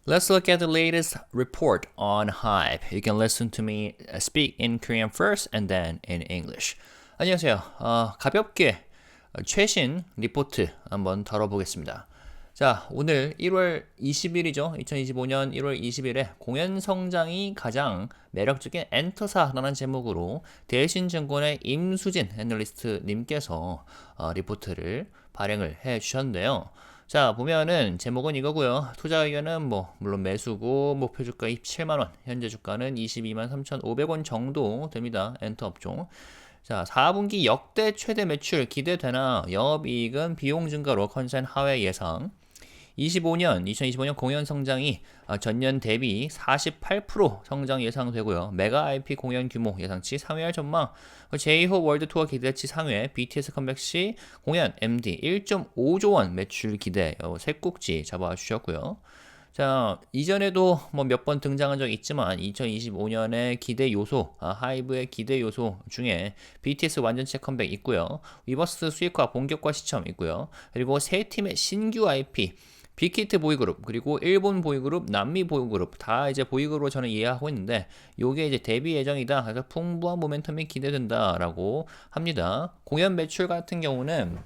Let's look at the latest report on HYBE. You can listen to me speak in Korean first and then in English. 안녕하세요. 가볍게 최신 리포트 한번 다뤄보겠습니다. 자, 오늘 1월 20일이죠. 2025년 1월 20일에 공연 성장이 가장 매력적인 엔터사라는 제목으로 대신증권의 임수진 애널리스트 님께서 리포트를 발행을 해 주셨는데요. 자, 보면은 제목은 이거고요. 투자 의견은 물론 매수고 목표 주가 27만원, 현재 주가는 22만 3,500원 정도 됩니다. 엔터 업종. 자, 4분기 역대 최대 매출 기대되나 영업이익은 비용 증가로 컨센 하회 예상. 2025년 공연 성장이 전년 대비 48% 성장 예상되고요. 메가 IP 공연 규모 예상치 상회할 전망, 제2호 월드투어 기대치 상회, BTS 컴백 시 공연 MD 1.5조 원 매출 기대, 세 꼭지 잡아주셨고요. 자, 이전에도 몇 번 등장한 적 있지만 2025년의 기대 요소, 하이브의 기대 요소 중에 BTS 완전체 컴백 있고요. 위버스 수익화 본격화 시점 있고요. 그리고 세 팀의 신규 IP, 빅히트 보이그룹, 그리고 일본 보이그룹, 남미 보이그룹 다 이제 보이그룹으로 저는 이해하고 있는데 요게 이제 데뷔 예정이다. 그래서 풍부한 모멘텀이 기대된다라고 합니다. 공연 매출 같은 경우는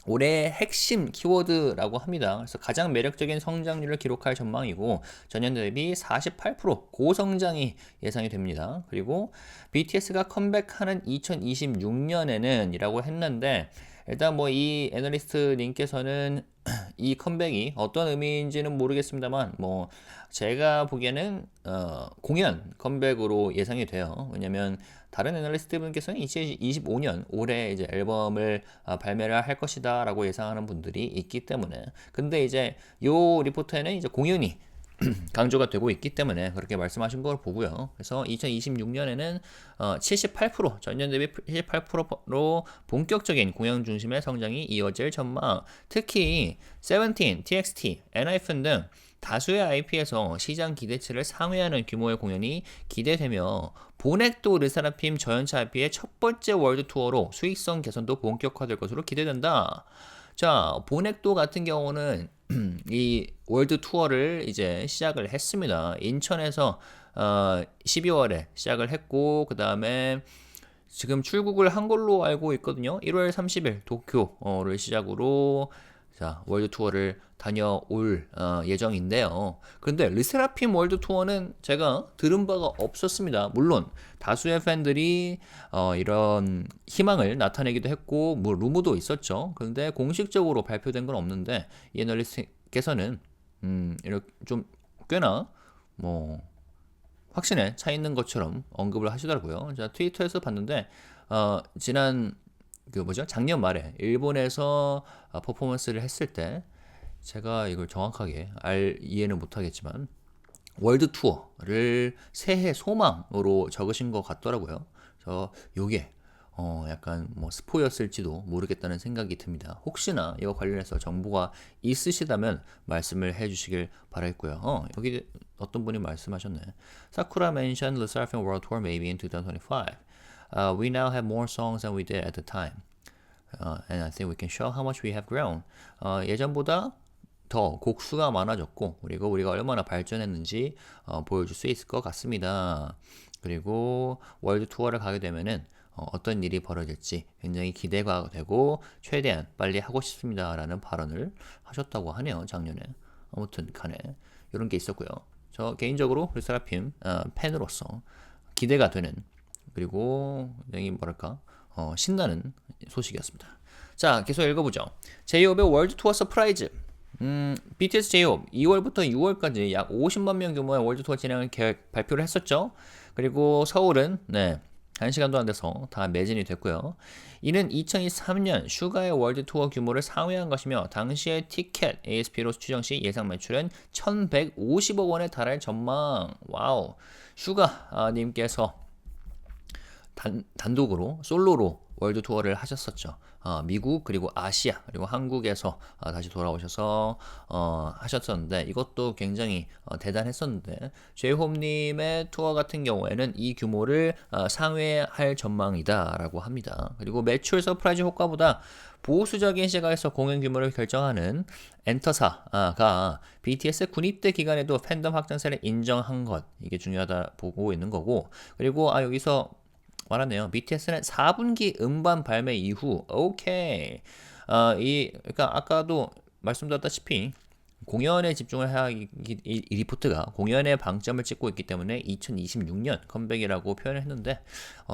올해의 핵심 키워드라고 합니다. 그래서 가장 매력적인 성장률을 기록할 전망이고 전년 대비 48% 고성장이 예상이 됩니다. 그리고 BTS가 컴백하는 2026년에는 이라고 했는데 일단 이 애널리스트 님께서는 이 컴백이 어떤 의미인지는 모르겠습니다만 제가 보기에는 공연 컴백으로 예상이 돼요. 왜냐면 다른 애널리스트 분께서는 2025년 올해 이제 앨범을 발매를 할 것이다 라고 예상하는 분들이 있기 때문에, 근데 이제 요 리포트에는 이제 공연이 강조가 되고 있기 때문에 그렇게 말씀하신 걸 보고요. 그래서 2026년에는 78% 전년 대비 78%로 본격적인 공연 중심의 성장이 이어질 전망. 특히 세븐틴, TXT, 엔하이픈 등 다수의 IP에서 시장 기대치를 상회하는 규모의 공연이 기대되며 보넥도 르세라핌 저연차 IP의 첫 번째 월드 투어로 수익성 개선도 본격화될 것으로 기대된다. 자, 보넥도 같은 경우는 이 월드 투어를 이제 시작을 했습니다. 인천에서 12월에 시작을 했고 그 다음에 지금 출국을 한 걸로 알고 있거든요. 1월 30일 도쿄를 시작으로 자, 월드 투어를 다녀올 예정인데요. 그런데 르세라핌 월드 투어는 제가 들은 바가 없었습니다. 물론 다수의 팬들이 이런 희망을 나타내기도 했고 루머도 있었죠. 그런데 공식적으로 발표된 건 없는데 이 애널리스트께서는 이렇게 좀 꽤나 확신에 차 있는 것처럼 언급을 하시더라고요. 자, 트위터에서 봤는데 지난 작년 말에 일본에서 퍼포먼스를 했을 때 제가 이걸 정확하게 이해는 못하겠지만 월드 투어를 새해 소망으로 적으신 것 같더라고요. 그래서 요게 약간 스포였을지도 모르겠다는 생각이 듭니다. 혹시나 이거 관련해서 정보가 있으시다면 말씀을 해주시길 바라겠고요. 여기 어떤 분이 말씀하셨네. 사쿠라 mentioned 르세라핌 World Tour maybe in 2025. We now have more songs than we did at the time. And I think we can show how much we have grown. 예전보다 더 곡수가 많아졌고 그리고 우리가 얼마나 발전했는지 보여줄 수 있을 것 같습니다. 그리고 월드 투어를 가게 되면은 어떤 일이 벌어질지 굉장히 기대가 되고 최대한 빨리 하고 싶습니다 라는 발언을 하셨다고 하네요. 작년에. 아무튼 간에 이런 게 있었고요. 저 개인적으로 르세라핌 팬으로서 기대가 되는, 그리고 굉장히 신나는 소식이었습니다. 자, 계속 읽어보죠. 제이홉의 월드 투어 서프라이즈. BTS 제이홉 2월부터 6월까지 약 50만 명 규모의 월드 투어 진행을 발표를 했었죠. 그리고 서울은 1시간도 안 돼서 다 매진이 됐고요. 이는 2023년 슈가의 월드 투어 규모를 상회한 것이며 당시의 티켓 ASP로 추정 시 예상 매출은 1,150억 원에 달할 전망. 와우. 슈가 님께서 단독으로 솔로로 월드 투어를 하셨었죠. 미국 그리고 아시아 그리고 한국에서 다시 돌아오셔서 하셨었는데 이것도 굉장히 대단했었는데 제이홉님의 투어 같은 경우에는 이 규모를 상회할 전망이다라고 합니다. 그리고 매출 서프라이즈 효과보다 보수적인 시각에서 공연 규모를 결정하는 엔터사가 BTS 군입대 기간에도 팬덤 확장세를 인정한 것 이게 중요하다 보고 있는 거고 그리고 여기서 말하네요. BTS는 4분기 음반 발매 이후 오케이 그러니까 아까도 말씀드렸다시피 공연에 집중을 해야 이 리포트가 공연에 방점을 찍고 있기 때문에 2026년 컴백이라고 표현을 했는데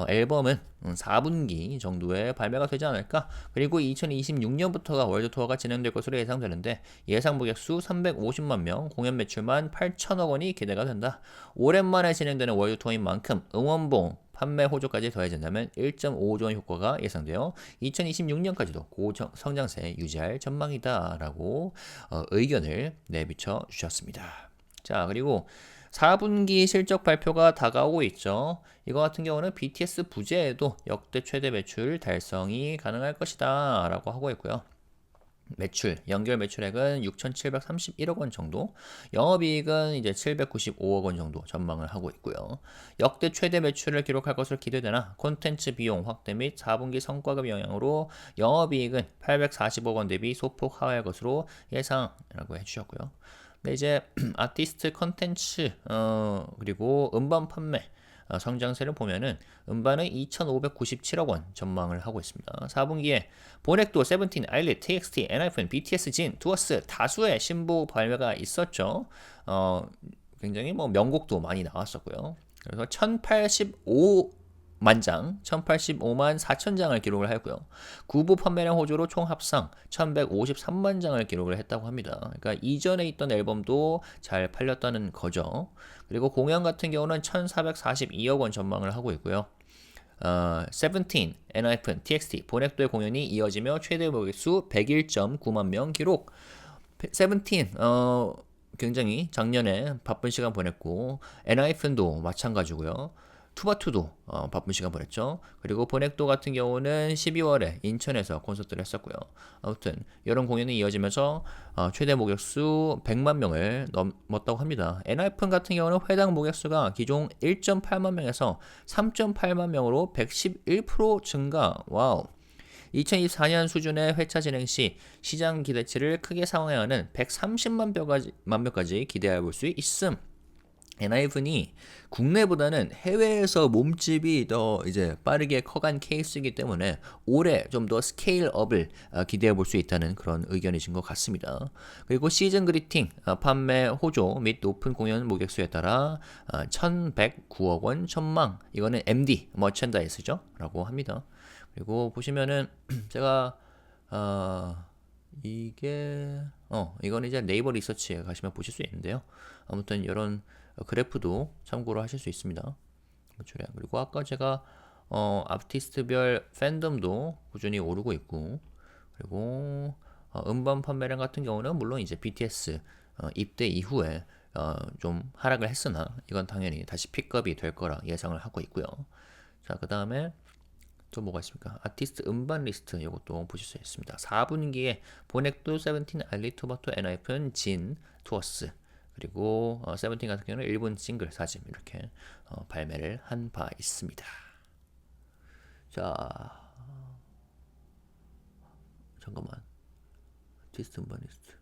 앨범은 4분기 정도에 발매가 되지 않을까. 그리고 2026년부터가 월드투어가 진행될 것으로 예상되는데 예상 고객 수 350만 명, 공연 매출만 8천억 원이 기대가 된다. 오랜만에 진행되는 월드투어인 만큼 응원봉 판매 호조까지 더해진다면 1.5조 원 효과가 예상되어 2026년까지도 고성장세 유지할 전망이다라고 의견을 내비쳐 주셨습니다. 자, 그리고 4분기 실적 발표가 다가오고 있죠. 이거 같은 경우는 BTS 부재에도 역대 최대 매출 달성이 가능할 것이다 라고 하고 있고요. 매출, 연결 매출액은 6,731억 원 정도, 영업이익은 이제 795억 원 정도 전망을 하고 있고요. 역대 최대 매출을 기록할 것으로 기대되나 콘텐츠 비용 확대 및 4분기 성과급 영향으로 영업이익은 840억 원 대비 소폭 하회할 것으로 예상이라고 해주셨고요. 근데 이제 아티스트 콘텐츠 그리고 음반 판매 성장세를 보면은 음반은 2,597억 원 전망을 하고 있습니다. 4분기에 본액도 세븐틴, 아일릿, TXT, 엔하이픈, BTS, 진, 투어스 다수의 신곡 발매가 있었죠. 굉장히 뭐 명곡도 많이 나왔었고요. 그래서 1,085만 장, 1,085만 4천 장을 기록을 했고요. 구부 판매량 호조로 총 합상 1,153만 장을 기록을 했다고 합니다. 그러니까 이전에 있던 앨범도 잘 팔렸다는 거죠. 그리고 공연 같은 경우는 1,442억 원 전망을 하고 있고요. 세븐틴, 엔하이픈, TXT, 본액도의 공연이 이어지며 최대 고객 수 101.9만 명 기록. 세븐틴, 굉장히 작년에 바쁜 시간 보냈고, 엔하이픈도 마찬가지고요. 투바투도 바쁜 시간 보냈죠. 그리고 본액도 같은 경우는 12월에 인천에서 콘서트를 했었고요. 아무튼 이런 공연이 이어지면서 최대 모객수 100만 명을 넘었다고 합니다. 엔하이픈 같은 경우는 회당 모객수가 기존 1.8만 명에서 3.8만 명으로 111% 증가. 와우. 2024년 수준의 회차 진행 시 시장 기대치를 크게 상회하는 130만 명까지 기대해 볼 수 있음. 엔하이픈이 국내보다는 해외에서 몸집이 더 이제 빠르게 커간 케이스이기 때문에 올해 좀 더 스케일업을 기대해 볼 수 있다는 그런 의견이신 것 같습니다. 그리고 시즌 그리팅 판매 호조 및 높은 공연 모객수에 따라 1,109억 원 전망. 이거는 MD 머천다이스죠 라고 합니다. 그리고 보시면은 제가 이건 이제 네이버 리서치에 가시면 보실 수 있는데요. 아무튼 이런 그래프도 참고로 하실 수 있습니다. 그리고 아까 제가 아티스트별 팬덤도 꾸준히 오르고 있고, 그리고 음반 판매량 같은 경우는 물론 이제 BTS 입대 이후에 좀 하락을 했으나 이건 당연히 다시 픽업이 될 거라 예상을 하고 있고요. 자, 그 다음에 또 뭐가 있습니까? 아티스트 음반 리스트 이것도 보실 수 있습니다. 4분기에 본액도 세븐틴, 아일릿, 투바투, 엔하이픈, 진, 투어스 그리고 세븐틴 같은 경우는 일본 싱글 4집 이렇게 발매를 한 바 있습니다. 자, 잠깐만. 아티스트 음반 리스트.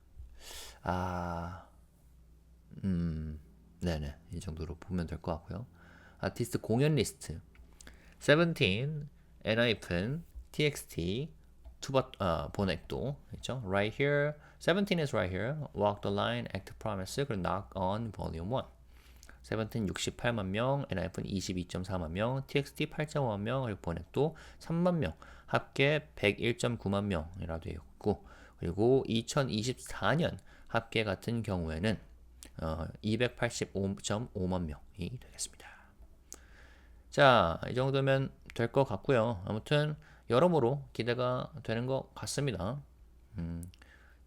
네네. 이 정도로 보면 될 것 같고요. 아티스트 공연 리스트. 세븐틴, 엔하이픈, TXT, 본액도 있죠. Right here, 17 is right here. Walk the line, act promise, 그리고 knock on volume 1. 17 68만 명, 엔하이픈 22.4만 명, TXT 8.5만 명, 그리고 본액도 3만 명, 합계 101.9만 명이라 되어 있고, 그리고 2024년 합계 같은 경우에는 285.5만 명이 되겠습니다. 자, 이 정도면 될 것 같고요. 아무튼 여러모로 기대가 되는 것 같습니다.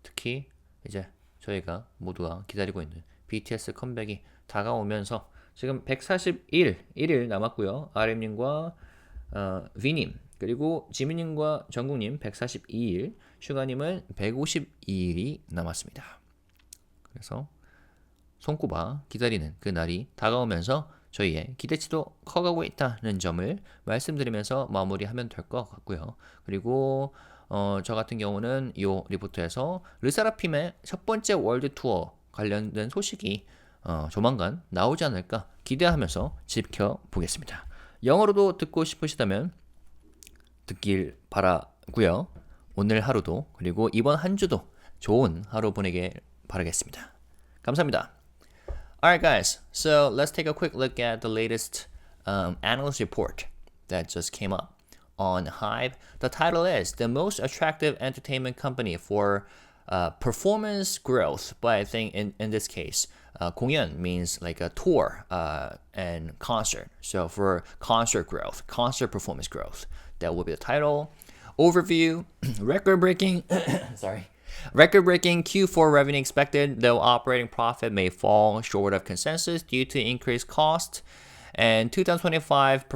특히 이제 저희가 모두가 기다리고 있는 BTS 컴백이 다가오면서 지금 141일 남았고요. RM님과 V님 그리고 지민님과 정국님 142일, 슈가님은 152일이 남았습니다. 그래서 손꼽아 기다리는 그 날이 다가오면서 저희의 기대치도 커가고 있다는 점을 말씀드리면서 마무리하면 될 것 같고요. 그리고 저 같은 경우는 이 리포트에서 르세라핌의 첫 번째 월드투어 관련된 소식이 조만간 나오지 않을까 기대하면서 지켜보겠습니다. 영어로도 듣고 싶으시다면 듣길 바라고요. 오늘 하루도 그리고 이번 한 주도 좋은 하루 보내길 바라겠습니다. 감사합니다. Alright guys, so let's take a quick look at the latest analyst report that just came up on HYBE. The title is The Most Attractive Entertainment Company for Performance Growth, but I think in this case, 공연 means like a tour and concert. So for concert growth, concert performance growth, that will be the title. Overview, record-breaking Q4 revenue expected, though operating profit may fall short of consensus due to increased cost. And 2025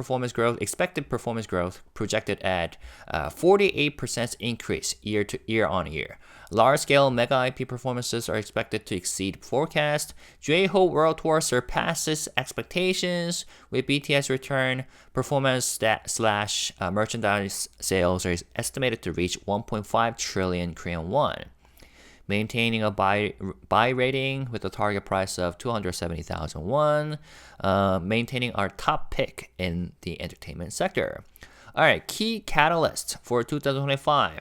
expected performance growth projected at 48% increase year on year. Large-scale mega IP performances are expected to exceed forecast. J-Hope World Tour surpasses expectations with BTS return. Performance / merchandise sales are estimated to reach 1.5 trillion Korean won. Maintaining a buy rating with a target price of 270,000 won, maintaining our top pick in the entertainment sector. All right, key catalysts for 2025.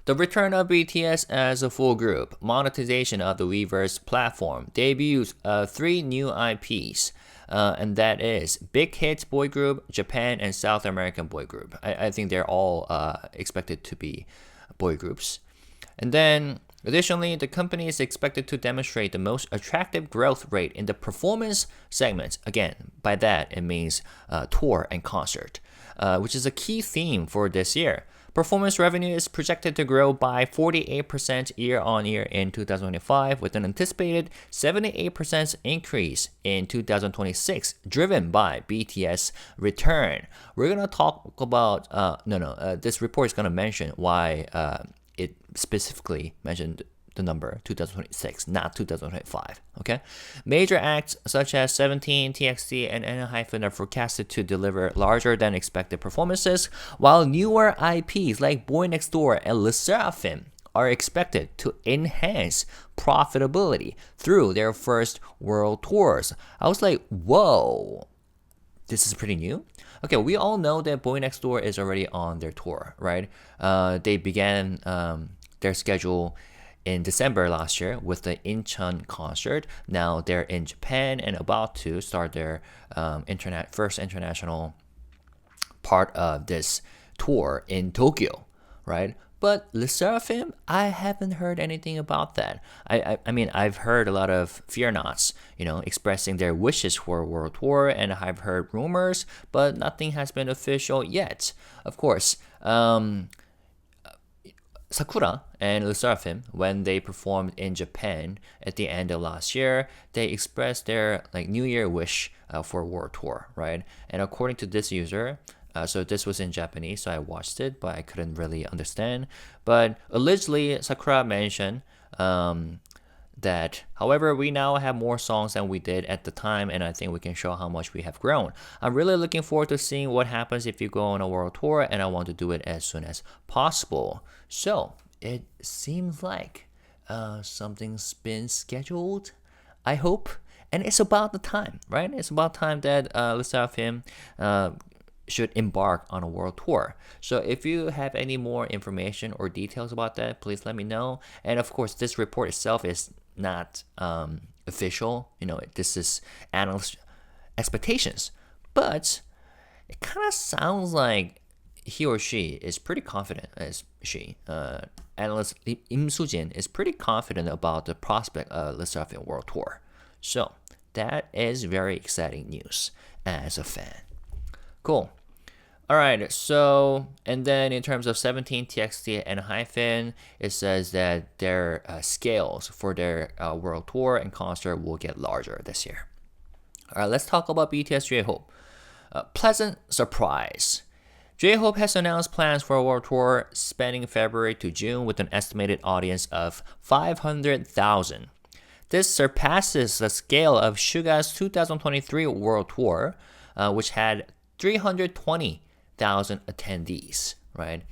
The return of BTS as a full group, monetization of the Weverse platform, debuts of 3 new IPs, and that is Big Hits Boy Group, Japan, and South American Boy Group. I think they're all expected to be boy groups. And then, additionally, the company is expected to demonstrate the most attractive growth rate in the performance segment. Again, by that, it means tour and concert, which is a key theme for this year. Performance revenue is projected to grow by 48% year on year in 2025, with an anticipated 78% increase in 2026, driven by BTS return. We're going to talk about, this report is going to mention why it specifically mentioned the number 2026, not 2025. Okay, major acts such as 17, TXT, and ENHYPEN are forecasted to deliver larger than expected performances, while newer IPs like Boy Next Door and 르세라핌 are expected to enhance profitability through their first world tours. I was like, whoa, this is pretty new. Okay, we all know that Boy Next Door is already on their tour, right? They began their schedule in December last year with the Incheon concert. Now they're in Japan and about to start their first international part of this tour in Tokyo, right? But 르세라핌, I haven't heard anything about that. I mean, I've heard a lot of fear nots, expressing their wishes for a world tour, and I've heard rumors, but nothing has been official yet. Of course, Sakura and 르세라핌, when they performed in Japan at the end of last year, they expressed their New Year wish for a world tour, right? And according to this user, so this was in Japanese, so I watched it, but I couldn't really understand. But allegedly, Sakura mentioned that, however, we now have more songs than we did at the time, and I think we can show how much we have grown. I'm really looking forward to seeing what happens if you go on a world tour, and I want to do it as soon as possible. So, it seems like something's been scheduled, I hope, and it's about the time, right? It's about time that 르세라핌 should embark on a world tour. So if you have any more information or details about that, please let me know. And of course, this report itself is not official. This is analyst expectations. But it kind of sounds like he or she is pretty confident, analyst Im Soo-jin is pretty confident about the prospect of 르세라핌 World Tour. So that is very exciting news as a fan. Cool. All right, so, and then in terms of 17, TXT, and ENHYPEN, it says that their scales for their world tour and concert will get larger this year. All right, let's talk about BTS J-Hope. Pleasant surprise. J-Hope has announced plans for a world tour spanning February to June with an estimated audience of 500,000. This surpasses the scale of Suga's 2023 World Tour, which had 320,000 attendees, right?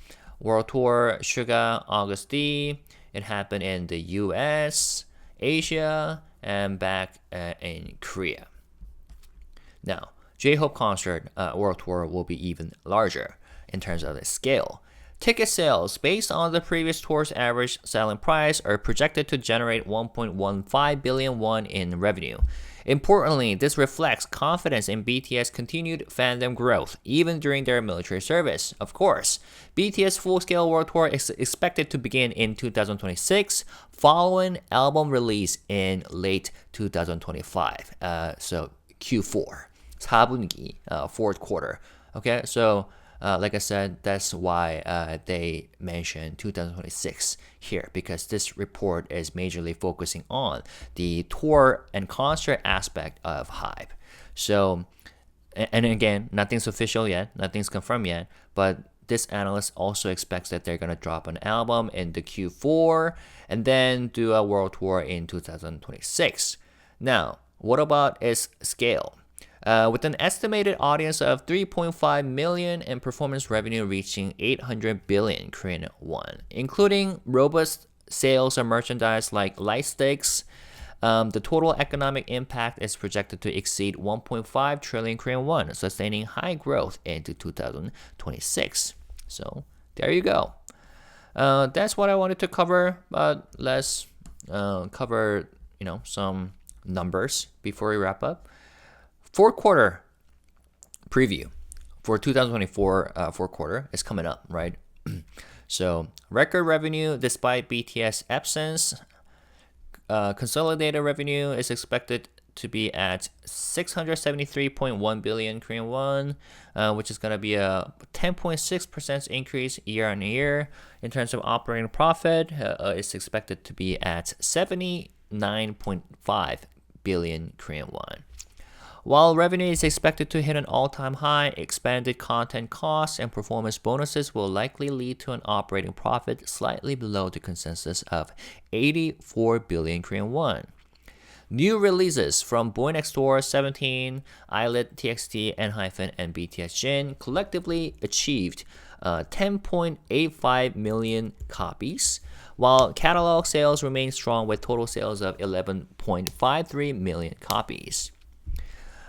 World Tour Suga August D. It happened in the US, Asia, and back in Korea. Now, J-Hope concert World Tour will be even larger in terms of the scale. Ticket sales, based on the previous tour's average selling price, are projected to generate 1.15 billion won in revenue. Importantly, this reflects confidence in BTS' continued fandom growth, even during their military service. Of course, BTS' full-scale world tour is expected to begin in 2026, following album release in late 2025. So Q4, 4분기, fourth quarter. Okay, so like I said, that's why they mentioned 2026 here, because this report is majorly focusing on the tour and concert aspect of HYBE. So, and again, nothing's official yet, nothing's confirmed yet, but this analyst also expects that they're going to drop an album in the Q4 and then do a world tour in 2026. Now, what about its scale? With an estimated audience of 3.5 million and performance revenue reaching 800 billion Korean won, including robust sales of merchandise like light sticks, the total economic impact is projected to exceed 1.5 trillion Korean won, sustaining high growth into 2026. So there you go. That's what I wanted to cover, but let's cover some numbers before we wrap up. Fourth quarter preview for 2024 fourth quarter is coming up, right? So record revenue despite BTS absence. Consolidated revenue is expected to be at 673.1 billion Korean won, which is going to be a 10.6% increase year on year. In terms of operating profit, it's expected to be at 79.5 billion Korean won. While revenue is expected to hit an all-time high, expanded content costs and performance bonuses will likely lead to an operating profit slightly below the consensus of 84 billion Korean won. New releases from Boy Next Door, 17, ILIT, TXT, ENHYPEN, and BTS Jin collectively achieved 10.85 million copies, while catalog sales remain strong with total sales of 11.53 million copies.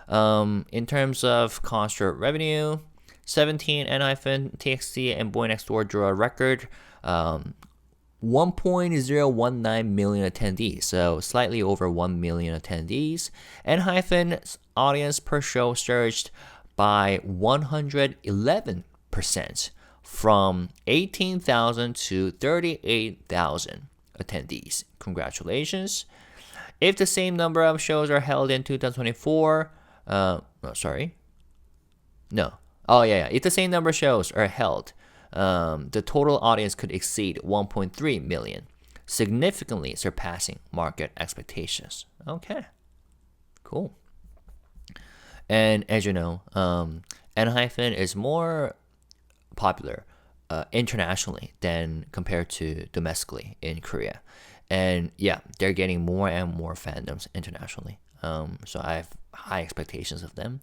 In terms of concert revenue, 17, ENHYPEN, TXT, and Boy Next Door drew a record 1.019 million attendees, so slightly over 1 million attendees. ENHYPEN's audience per show surged by 111% from 18,000 to 38,000 attendees. Congratulations. If the same number of shows are held in 2024, if the same number of shows are held, the total audience could exceed 1.3 million, significantly surpassing market expectations. Okay, cool. And as you know, ENHYPEN is more popular internationally than compared to domestically in Korea. And yeah, they're getting more and more fandoms internationally. So I have high expectations of them.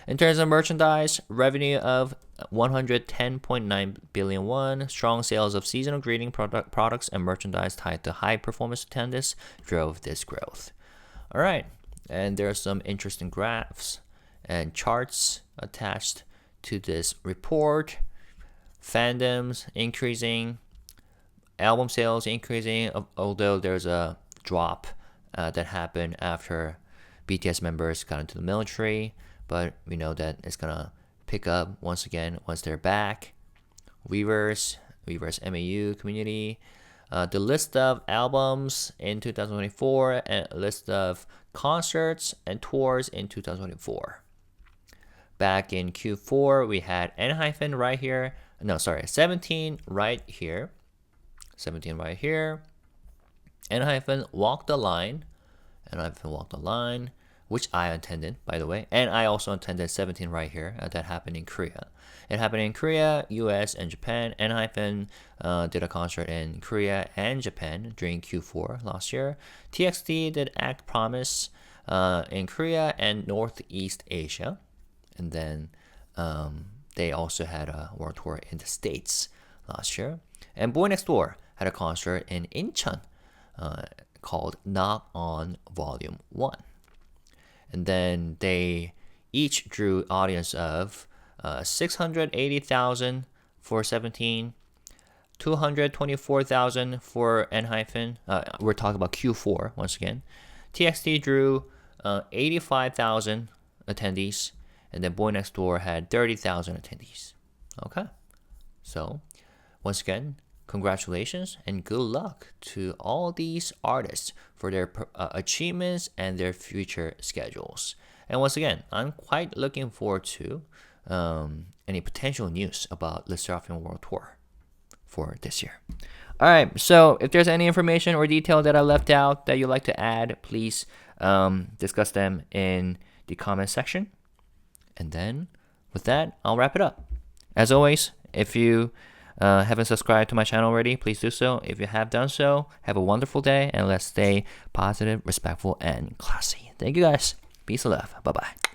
In terms of merchandise, revenue of 110.9 billion won, strong sales of seasonal greeting products and merchandise tied to high performance attendance drove this growth. All right, and there are some interesting graphs and charts attached to this report. Fandoms increasing, album sales increasing, although there's a drop that happened after BTS members got into the military, but we know that it's gonna pick up once again once they're back. Weverse MAU community, the list of albums in 2024 and a list of concerts and tours in 2024. Back in Q4, we had ENHYPEN right here. 17 right here. 17 right here. ENHYPEN Walk the Line. Which I attended, by the way. And I also attended 17 right here. That happened in Korea. It happened in Korea, US, and Japan. ENHYPEN did a concert in Korea and Japan during Q4 last year. TXT did Act Promise in Korea and Northeast Asia. And then they also had a world tour in the States last year. And Boy Next Door had a concert in Incheon called Knock On Volume 1. And then they each drew audience of 680,000 for 17, 224,000 for ENHYPEN. We're talking about Q4 once again. TXT drew 85,000 attendees, and then Boy Next Door had 30,000 attendees. Okay, so once again, congratulations and good luck to all these artists for their achievements and their future schedules. And once again, I'm quite looking forward to any potential news about 르세라핌 World Tour for this year. All right, so if there's any information or detail that I left out that you'd like to add, please discuss them in the comment section. And then with that, I'll wrap it up. As always, if you haven't subscribed to my channel already, please do so. If you have done so, have a wonderful day, and let's stay positive, respectful, and classy. Thank you guys. Peace and love. Bye-bye.